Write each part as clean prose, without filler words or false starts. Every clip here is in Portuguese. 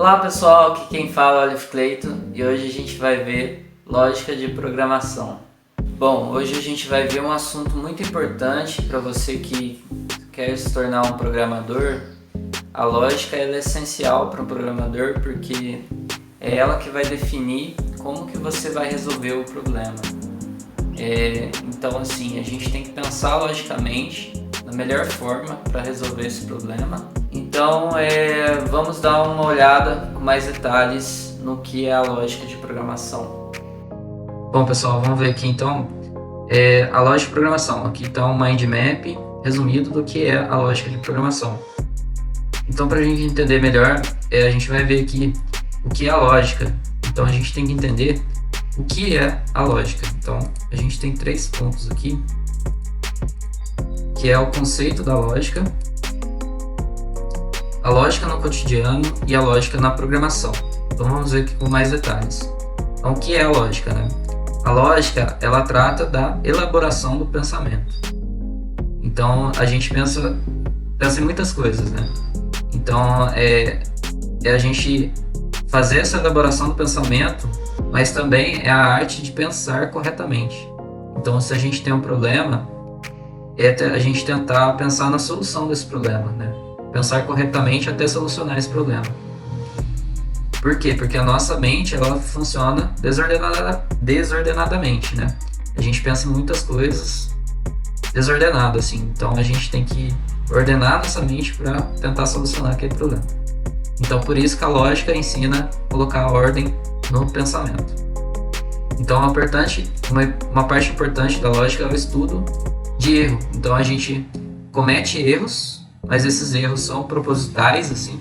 Olá pessoal, aqui quem fala é o Olive Clayton e hoje a gente vai ver lógica de programação. Bom, hoje a gente vai ver um assunto muito importante para você que quer se tornar um programador. A lógica ela é essencial para um programador porque é ela que vai definir como que você vai resolver o problema. Então assim, a gente tem que pensar logicamente na melhor forma para resolver esse problema. Então vamos dar uma olhada com mais detalhes no que é a lógica de programação. Bom pessoal, vamos ver aqui então a lógica de programação. Aqui está um mind map resumido do que é a lógica de programação. Então para a gente entender melhor, a gente vai ver aqui o que é a lógica. Então a gente tem que entender o que é a lógica. Então a gente tem 3 pontos aqui, que é o conceito da lógica, a lógica no cotidiano e a lógica na programação. Então vamos ver aqui com mais detalhes. Então o que é a lógica, né? A lógica, ela trata da elaboração do pensamento. Então a gente pensa em muitas coisas, né? Então é a gente fazer essa elaboração do pensamento, mas também é a arte de pensar corretamente. Então se a gente tem um problema, a gente tentar pensar na solução desse problema, né? Pensar corretamente até solucionar esse problema. Por quê? Porque a nossa mente ela funciona desordenadamente, né? A gente pensa em muitas coisas desordenado, assim. Então a gente tem que ordenar nossa mente para tentar solucionar aquele problema. Então por isso que a lógica ensina a colocar ordem no pensamento. Então uma parte importante da lógica é o estudo de erro. Então a gente comete erros, mas esses erros são propositais, assim,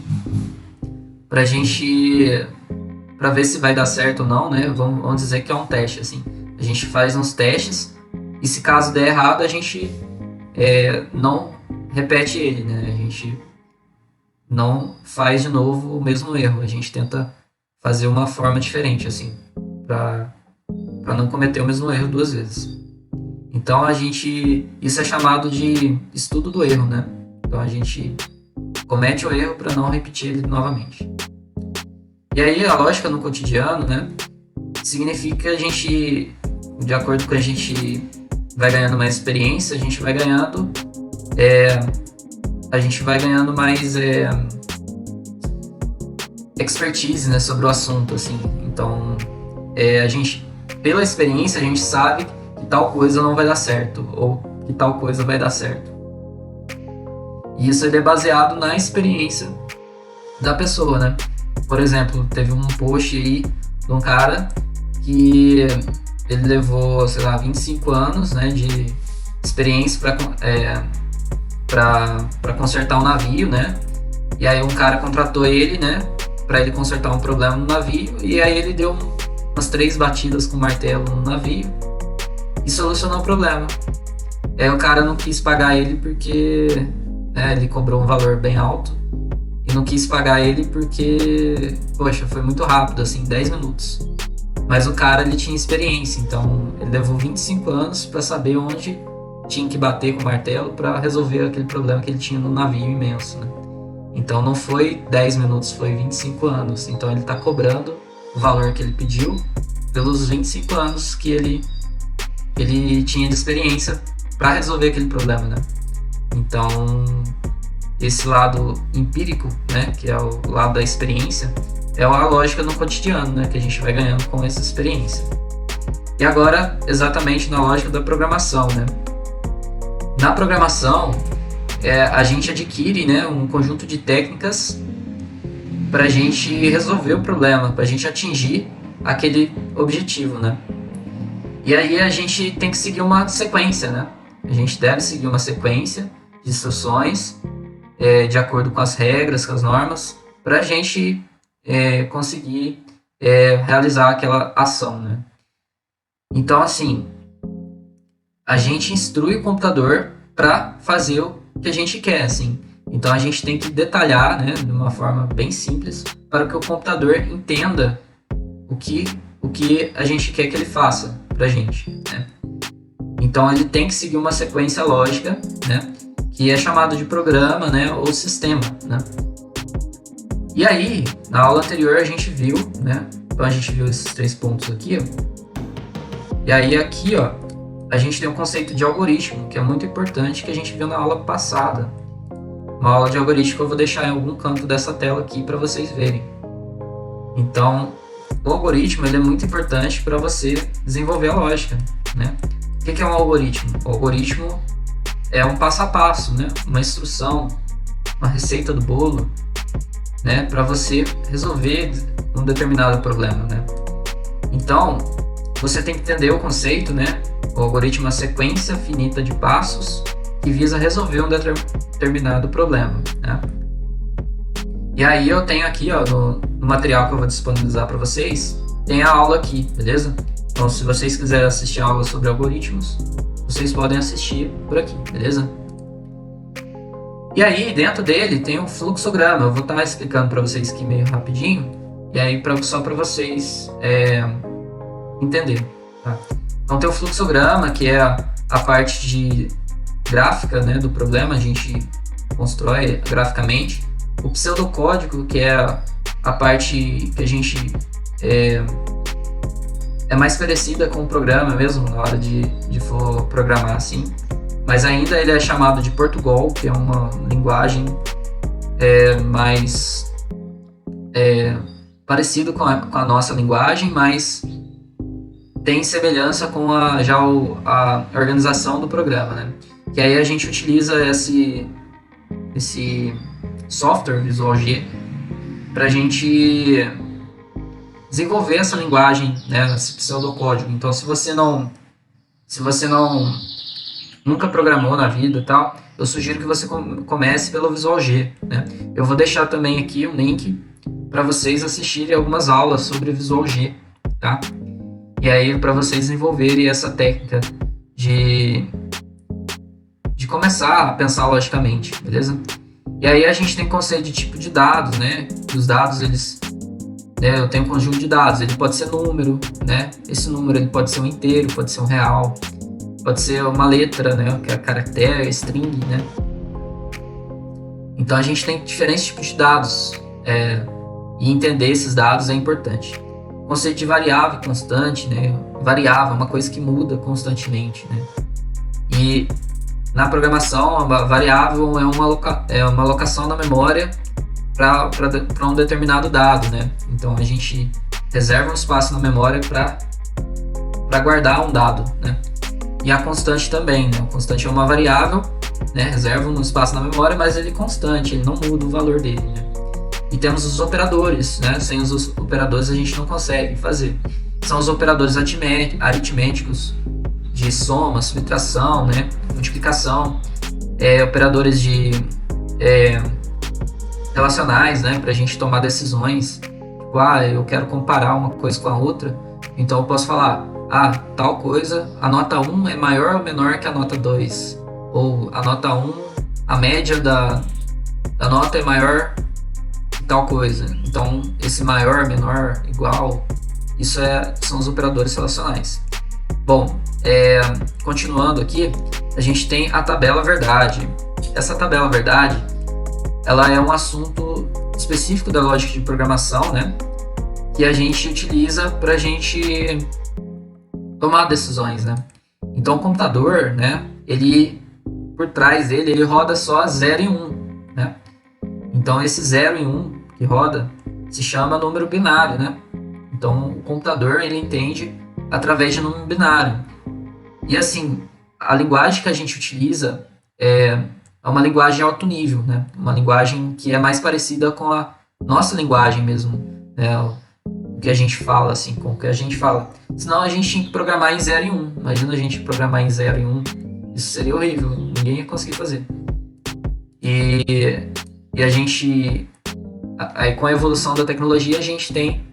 para ver se vai dar certo ou não, né? Vamos dizer que é um teste, assim. A gente faz uns testes e se caso der errado, a gente não repete ele, né? A gente não faz de novo o mesmo erro. A gente tenta fazer uma forma diferente, assim, para não cometer o mesmo erro 2 vezes. Então isso é chamado de estudo do erro, né? Então a gente comete o erro para não repetir ele novamente. E aí a lógica no cotidiano, né, significa que a gente, de acordo com a gente vai ganhando mais experiência, a gente vai ganhando mais expertise, né, sobre o assunto, assim. Então a gente, pela experiência, a gente sabe que tal coisa não vai dar certo ou que tal coisa vai dar certo. E isso é baseado na experiência da pessoa, né? Por exemplo, teve um post aí de um cara que ele levou, 25 anos, né, de experiência para consertar um navio, né? E aí um cara contratou ele, né, para ele consertar um problema no navio, e aí ele deu umas 3 batidas com o martelo no navio e solucionou o problema. E aí o cara não quis pagar ele porque ele cobrou um valor bem alto e não quis pagar ele porque, poxa, foi muito rápido, assim, 10 minutos. Mas o cara, ele tinha experiência, então ele levou 25 anos para saber onde tinha que bater com o martelo para resolver aquele problema que ele tinha no navio imenso, né? Então não foi 10 minutos, foi 25 anos. Então ele está cobrando o valor que ele pediu pelos 25 anos que ele tinha de experiência para resolver aquele problema, né? Então, esse lado empírico, né, que é o lado da experiência, é a lógica no cotidiano, né, que a gente vai ganhando com essa experiência. E agora, exatamente na lógica da programação, né? Na programação, a gente adquire, né, um conjunto de técnicas para a gente resolver o problema, para a gente atingir aquele objetivo, né? E aí a gente tem que seguir uma sequência, né? A gente deve seguir uma sequência de instruções de acordo com as regras, com as normas, para a gente conseguir realizar aquela ação, né? Então, assim, a gente instrui o computador para fazer o que a gente quer, assim. Então, a gente tem que detalhar, né, de uma forma bem simples, para que o computador entenda o que a gente quer que ele faça para a gente, né? Então ele tem que seguir uma sequência lógica, né, que é chamado de programa, né, ou sistema, né? E aí, na aula anterior a gente viu, né? Então a gente viu esses 3 pontos aqui, ó. E aí aqui, ó, a gente tem um conceito de algoritmo, que é muito importante, que a gente viu na aula passada. Uma aula de algoritmo que eu vou deixar em algum canto dessa tela aqui para vocês verem. Então, o algoritmo ele é muito importante para você desenvolver a lógica, né? O que é um algoritmo? O algoritmo é um passo a passo, né? Uma instrução, uma receita do bolo, né? Para você resolver um determinado problema, né? Então, você tem que entender o conceito, né? O algoritmo é uma sequência finita de passos que visa resolver um determinado problema, né? E aí eu tenho aqui, ó, no material que eu vou disponibilizar para vocês, tem a aula aqui, beleza? Então, se vocês quiserem assistir a aula sobre algoritmos, vocês podem assistir por aqui, beleza? E aí, dentro dele tem um fluxograma. Eu vou estar explicando para vocês aqui meio rapidinho, e aí só para vocês entenderem, tá? Então tem o fluxograma, que é a parte de gráfica, né, do problema, a gente constrói graficamente. O pseudocódigo, que é a parte que a gente é mais parecida com o programa mesmo, na hora de for programar assim. Mas ainda ele é chamado de Portugal, que é uma linguagem mais parecido com a nossa linguagem, mas tem semelhança com a organização do programa, né? Que aí a gente utiliza esse software Visual G para a gente desenvolver essa linguagem, né, esse pseudocódigo. Então, se você não nunca programou na vida e tal, eu sugiro que você comece pelo Visual G, né? Eu vou deixar também aqui um link para vocês assistirem algumas aulas sobre Visual G, tá? E aí para vocês desenvolverem essa técnica de começar a pensar logicamente, beleza? E aí a gente tem conceito de tipo de dados, né? Os dados, eles... eu tenho um conjunto de dados, ele pode ser número, né? Esse número ele pode ser um inteiro, pode ser um real, pode ser uma letra, né? Que é caractere, string, né? Então a gente tem diferentes tipos de dados, e entender esses dados é importante. O conceito de variável e constante, né? Variável é uma coisa que muda constantemente, né? E na programação, a variável é uma alocação na memória para um determinado dado, né? Então a gente reserva um espaço na memória para guardar um dado, né? E a constante também, né? A constante é uma variável, né? Reserva um espaço na memória, mas ele é constante, ele não muda o valor dele, né? E temos os operadores, né? Sem os operadores a gente não consegue fazer. São os operadores aritméticos de soma, subtração, né? Multiplicação, operadores de relacionais, né? Para a gente tomar decisões. Tipo, eu quero comparar uma coisa com a outra, então eu posso falar, tal coisa, a nota 1 é maior ou menor que a nota 2, ou a nota 1, a média da nota é maior que tal coisa. Então esse maior, menor, igual, isso são os operadores relacionais. Bom, continuando aqui, a gente tem a tabela verdade. Essa tabela verdade, ela é um assunto específico da lógica de programação, né? Que a gente utiliza para a gente tomar decisões, né? Então o computador, né? Ele, por trás dele, ele roda só 0 e 1, né? Então esse 0 e 1 que roda se chama número binário, né? Então o computador, ele entende através de número binário. E assim, a linguagem que a gente utiliza é uma linguagem alto nível, né? Uma linguagem que é mais parecida com a nossa linguagem mesmo, né? O que a gente fala, assim, com o que a gente fala. Senão a gente tinha que programar em 0 e 1. Imagina a gente programar em 0 e 1. Isso seria horrível, ninguém ia conseguir fazer. E a gente... Aí com a evolução da tecnologia a gente tem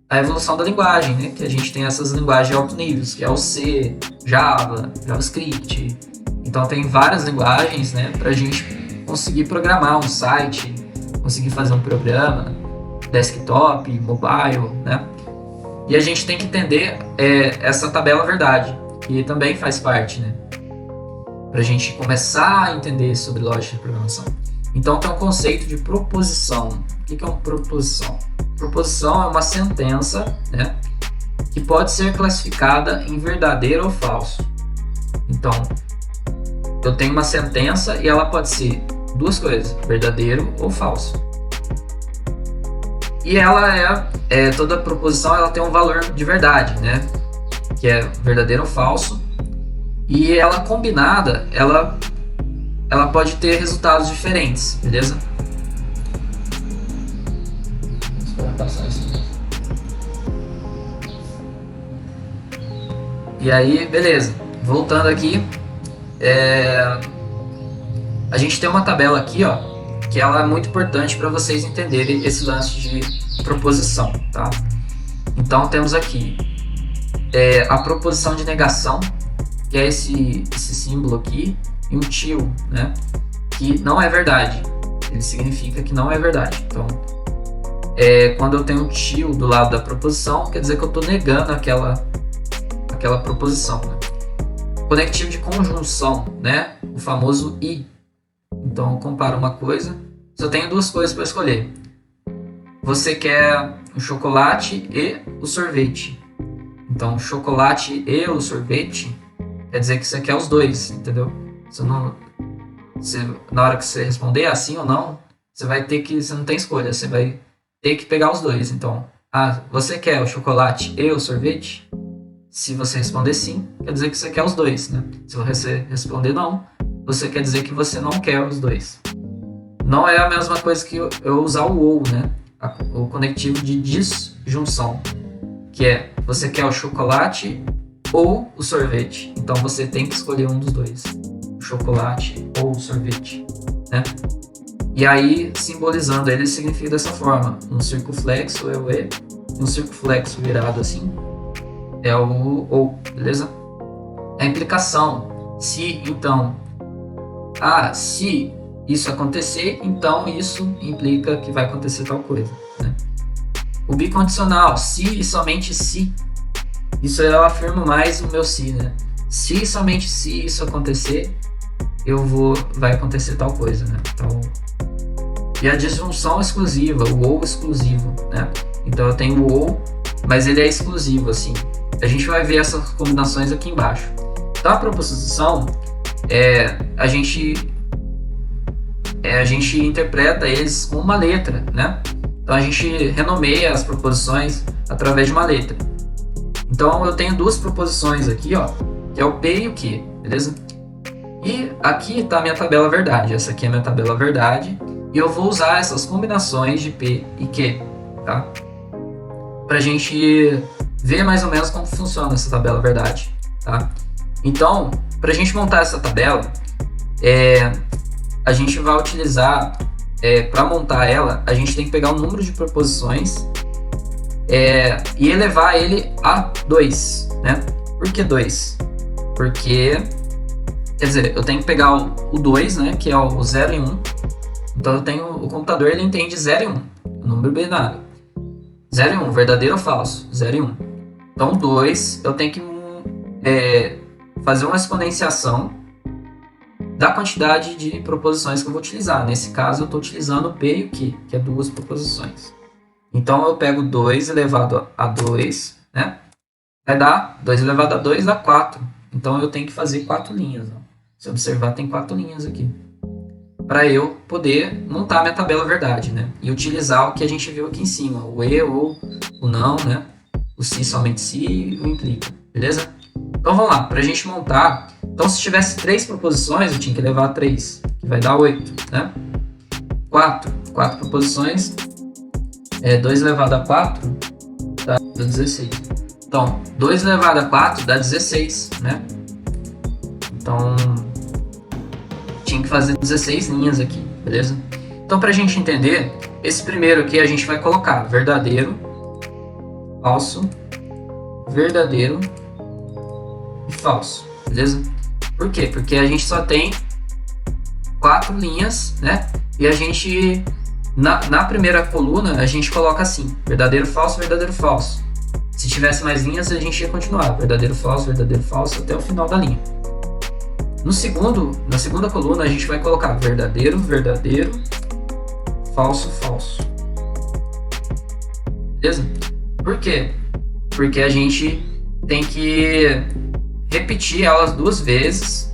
a evolução da linguagem, né? Que a gente tem essas linguagens de alto nível, que é o C, Java, JavaScript. Então tem várias linguagens, né? Para a gente conseguir programar um site, conseguir fazer um programa, desktop, mobile, né? E a gente tem que entender essa tabela verdade, que também faz parte, né? Para a gente começar a entender sobre lógica de programação. Então tem um conceito de proposição. O que é uma proposição? Proposição é uma sentença, né, que pode ser classificada em verdadeiro ou falso. Então, eu tenho uma sentença e ela pode ser duas coisas, verdadeiro ou falso. E ela toda proposição ela tem um valor de verdade, né, que é verdadeiro ou falso. E ela combinada, ela pode ter resultados diferentes, beleza? Vou passar isso. E aí, beleza. Voltando aqui, a gente tem uma tabela aqui, ó, que ela é muito importante para vocês entenderem esse lance de proposição, tá? Então temos aqui a proposição de negação, que é esse símbolo aqui, e um till, né, que não é verdade. Ele significa que não é verdade. Então, quando eu tenho um till do lado da proposição, quer dizer que eu estou negando aquela proposição, né? Conectivo de conjunção, né, o famoso e. Então, eu comparo uma coisa, só tenho duas coisas para escolher. Você quer o chocolate e o sorvete. Então, o chocolate e o sorvete quer dizer que você quer os dois, entendeu? Na hora que você responder assim ou não, você não tem escolha, você vai ter que pegar os dois. Então, você quer o chocolate e o sorvete? Se você responder sim, quer dizer que você quer os dois, né? Se você responder não, você quer dizer que você não quer os dois. Não é a mesma coisa que eu usar o ou, né? O conectivo de disjunção, que é você quer o chocolate ou o sorvete. Então você tem que escolher um dos dois, o chocolate ou o sorvete, né? E aí, simbolizando ele, significa dessa forma: um circunflexo é o e, e um circunflexo virado assim é o ou, beleza? A implicação: se então, se isso acontecer, então isso implica que vai acontecer tal coisa, né? O bicondicional: se e somente se. Isso eu afirmo mais o meu se, né? Se e somente se isso acontecer, vai acontecer tal coisa, né? Então, e a disjunção exclusiva, o ou exclusivo, né? Então eu tenho o ou, mas ele é exclusivo, assim. A gente vai ver essas combinações aqui embaixo. Então a proposição, a gente interpreta eles com uma letra, né? Então a gente renomeia as proposições através de uma letra. Então eu tenho duas proposições aqui, ó, que é o P e o Q, beleza? E aqui está a minha tabela verdade. Essa aqui é a minha tabela verdade. E eu vou usar essas combinações de P e Q, tá? Pra gente ver mais ou menos como funciona essa tabela verdade, tá? Então, pra gente montar essa tabela, a gente vai utilizar, para montar ela, a gente tem que pegar o número de proposições e elevar ele a 2, né? Por que 2? Porque, quer dizer, eu tenho que pegar o 2, né, que é o 0 e 1. Então o computador ele entende 0 e 1, o número binário. 0 e 1, verdadeiro ou falso? 0 e 1. Então 2, eu tenho que fazer uma exponenciação da quantidade de proposições que eu vou utilizar. Nesse caso eu estou utilizando o P e o Q, que é duas proposições. Então eu pego 2 elevado a 2, né? Vai dar 2 elevado a 2 dá 4. Então eu tenho que fazer 4 linhas. Ó. Se observar, tem 4 linhas aqui. Para eu poder montar minha tabela verdade, né? E utilizar o que a gente viu aqui em cima. O e ou o não, né? O se, somente se e o implica. Beleza? Então vamos lá. Para a gente montar... Então se tivesse 3 proposições, eu tinha que elevar a 3. Que vai dar 8, né? 4 proposições... 2 elevado a 4 dá 16. Então, 2 elevado a 4 dá 16, né? Então, tinha que fazer 16 linhas aqui, beleza? Então, para a gente entender, esse primeiro aqui a gente vai colocar verdadeiro, falso, verdadeiro e falso, beleza? Por quê? Porque a gente só tem 4 linhas, né? E a gente... Na primeira coluna, a gente coloca assim, verdadeiro, falso, falso. Se tivesse mais linhas, a gente ia continuar, verdadeiro, falso, até o final da linha. Na segunda coluna a gente vai colocar verdadeiro, verdadeiro, falso, falso. Beleza? Por quê? Porque a gente tem que repetir elas 2 vezes.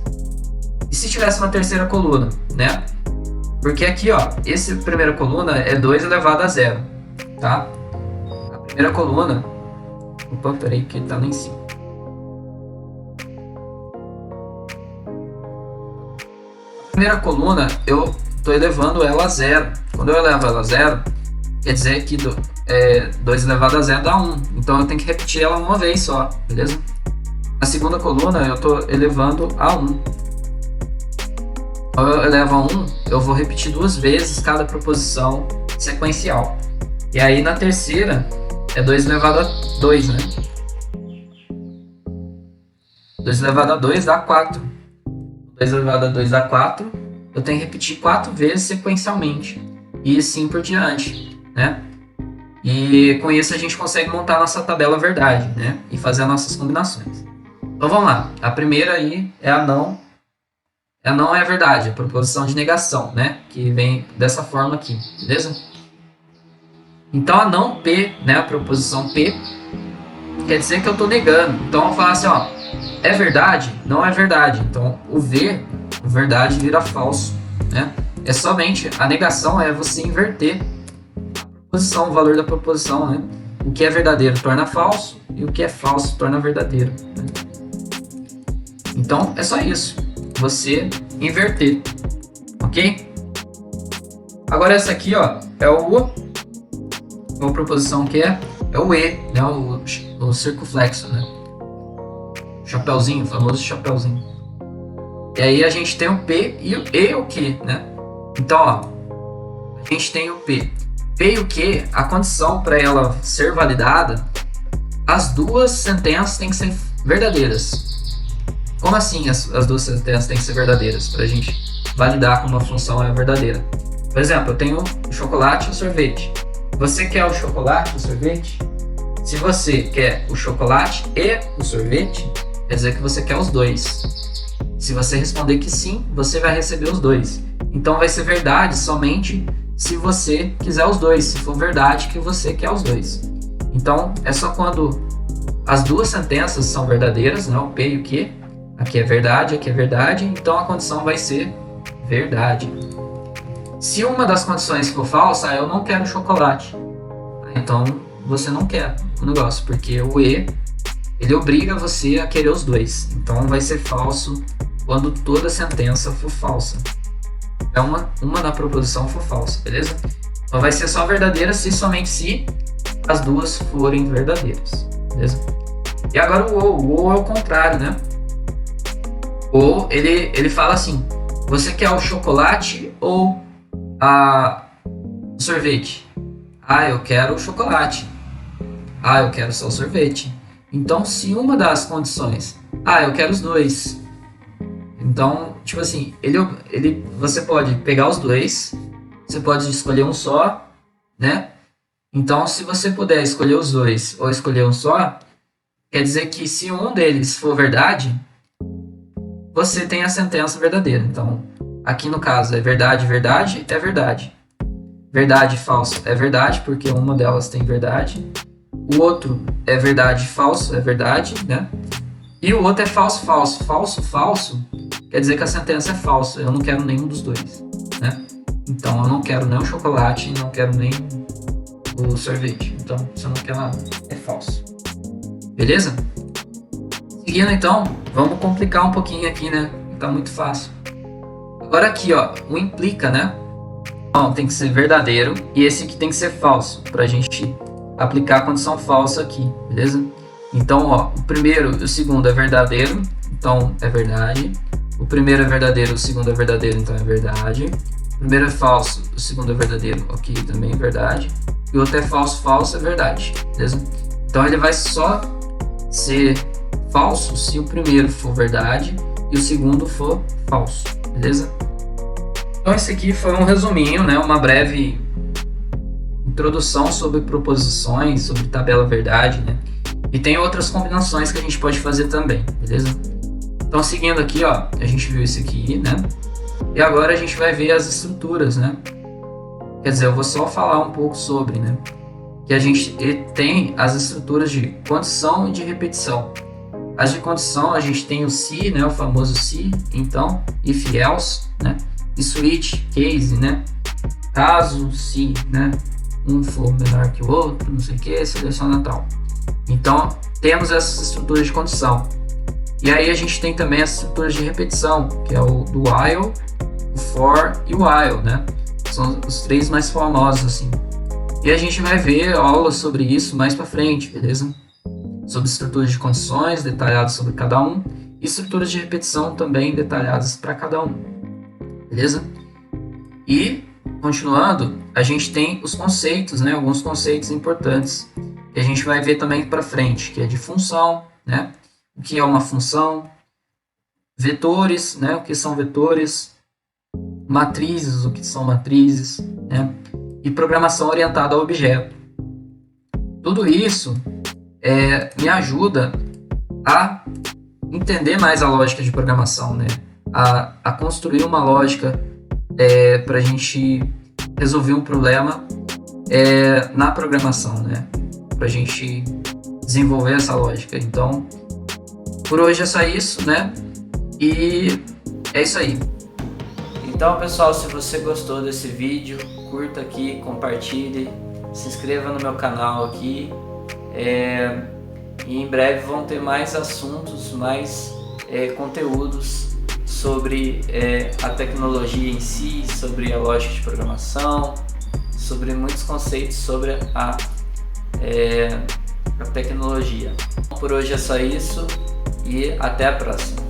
E se tivesse uma terceira coluna, né? Porque aqui, ó, essa primeira coluna é 2 elevado a 0, tá? A primeira coluna... Opa, peraí que tá lá em cima. A primeira coluna, eu tô elevando ela a 0. Quando eu elevo ela a 0, quer dizer que 2 elevado a 0 dá 1. Então eu tenho que repetir ela uma vez só, beleza? Na segunda coluna, eu tô elevando a 1. Então eu elevo a 1, eu vou repetir 2 vezes cada proposição sequencial. E aí na terceira é 2 elevado a 2, né? 2 elevado a 2 dá 4. 2 elevado a 2 dá 4. Eu tenho que repetir 4 vezes sequencialmente. E assim por diante, né? E com isso a gente consegue montar a nossa tabela verdade, né? E fazer as nossas combinações. Então vamos lá. A primeira aí é a não. A não é a verdade, a proposição de negação, né? Que vem dessa forma aqui, beleza? Então a não P, né? A proposição P, quer dizer que eu estou negando. Então eu falo assim, ó, é verdade? Não é verdade. Então o V, o verdade, vira falso, né? É somente, a negação é você inverter a proposição, o valor da proposição, né? O que é verdadeiro torna falso e o que é falso torna verdadeiro, né? Então é só isso. Você inverter, ok? Agora essa aqui, ó, é uma proposição que é o E, né? O circunflexo, né? Chapeuzinho, o famoso chapeuzinho. E aí a gente tem o P e o Q, né? Então, ó, a gente tem o P. P e o Q, a condição para ela ser validada, as 2 sentenças têm que ser verdadeiras. Como assim as 2 sentenças têm que ser verdadeiras para a gente validar como uma função é verdadeira? Por exemplo, eu tenho o chocolate e o sorvete. Você quer o chocolate e o sorvete? Se você quer o chocolate e o sorvete, quer dizer que você quer os 2. Se você responder que sim, você vai receber os 2. Então vai ser verdade somente se você quiser os 2. Se for verdade que você quer os 2. Então é só quando as 2 sentenças são verdadeiras, né? O P e o Q. Aqui é verdade, então a condição vai ser verdade. Se uma das condições for falsa, eu não quero chocolate. Então você não quer o negócio, porque o E, ele obriga você a querer os 2. Então vai ser falso quando toda sentença for falsa. É uma da proposição for falsa, beleza? Então vai ser só verdadeira somente se as 2 forem verdadeiras, beleza? E agora o ou é o contrário, né? Ou ele fala assim, você quer o chocolate ou o sorvete? Ah, eu quero o chocolate. Ah, eu quero só o sorvete. Então, se uma das condições... Ah, eu quero os 2. Então, tipo assim, você pode pegar os 2, você pode escolher um só, né? Então, se você puder escolher os 2 ou escolher um só, quer dizer que se um deles for verdade, você tem a sentença verdadeira. Então, aqui no caso é verdade, verdade, é verdade. Verdade, falso, é verdade, porque uma delas tem verdade. O outro é verdade, falso, é verdade, né? E o outro é falso, falso. Falso, falso, quer dizer que a sentença é falsa. Eu não quero nenhum dos 2, né? Então, eu não quero nem o chocolate, não quero nem o sorvete. Então, se eu não quero nada, é falso. Beleza? Seguindo então, vamos complicar um pouquinho aqui, né? Tá muito fácil. Agora aqui, ó, o implica, né? Então, tem que ser verdadeiro e esse aqui tem que ser falso, pra gente aplicar a condição falsa aqui, beleza? Então, ó, o primeiro e o segundo é verdadeiro, então é verdade. O primeiro é verdadeiro, o segundo é verdadeiro, então é verdade. O primeiro é falso, o segundo é verdadeiro, ok, também é verdade. E o outro é falso, falso, é verdade, beleza? Então ele vai só ser falso se o primeiro for verdade e o segundo for falso, beleza? Então esse aqui foi um resuminho, né? Uma breve introdução sobre proposições, sobre tabela verdade, né? E tem outras combinações que a gente pode fazer também, beleza? Então, seguindo aqui, ó, a gente viu isso aqui, né? E agora a gente vai ver as estruturas, né? Quer dizer, eu vou só falar um pouco sobre, né? Que a gente tem as estruturas de condição e de repetição. As de condição, a gente tem o se, né? O famoso se, então, if else, né? E switch, case, né? Caso, se, né? Um for menor que o outro, não sei o que, seleciona tal. Então, temos essas estruturas de condição. E aí a gente tem também as estruturas de repetição, que é o do while, o for e o while, né? São os três mais famosos, assim. E a gente vai ver aulas sobre isso mais para frente, beleza? Sobre estruturas de condições, detalhadas sobre cada um, e estruturas de repetição também detalhadas para cada um, beleza? E, continuando, a gente tem os conceitos, né? Alguns conceitos importantes, que a gente vai ver também para frente, que é de função, né? O que é uma função, vetores, né? O que são vetores, matrizes, o que são matrizes, né? E programação orientada a objeto. Tudo isso me ajuda a entender mais a lógica de programação, né? A construir uma lógica para a gente resolver um problema na programação, né? Para a gente desenvolver essa lógica. Então, por hoje é só isso, né? E é isso aí. Então, pessoal, se você gostou desse vídeo, curta aqui, compartilhe, se inscreva no meu canal aqui. E em breve vão ter mais assuntos, mais conteúdos sobre a tecnologia em si, sobre a lógica de programação, sobre muitos conceitos sobre a tecnologia. Por hoje é só isso e até a próxima.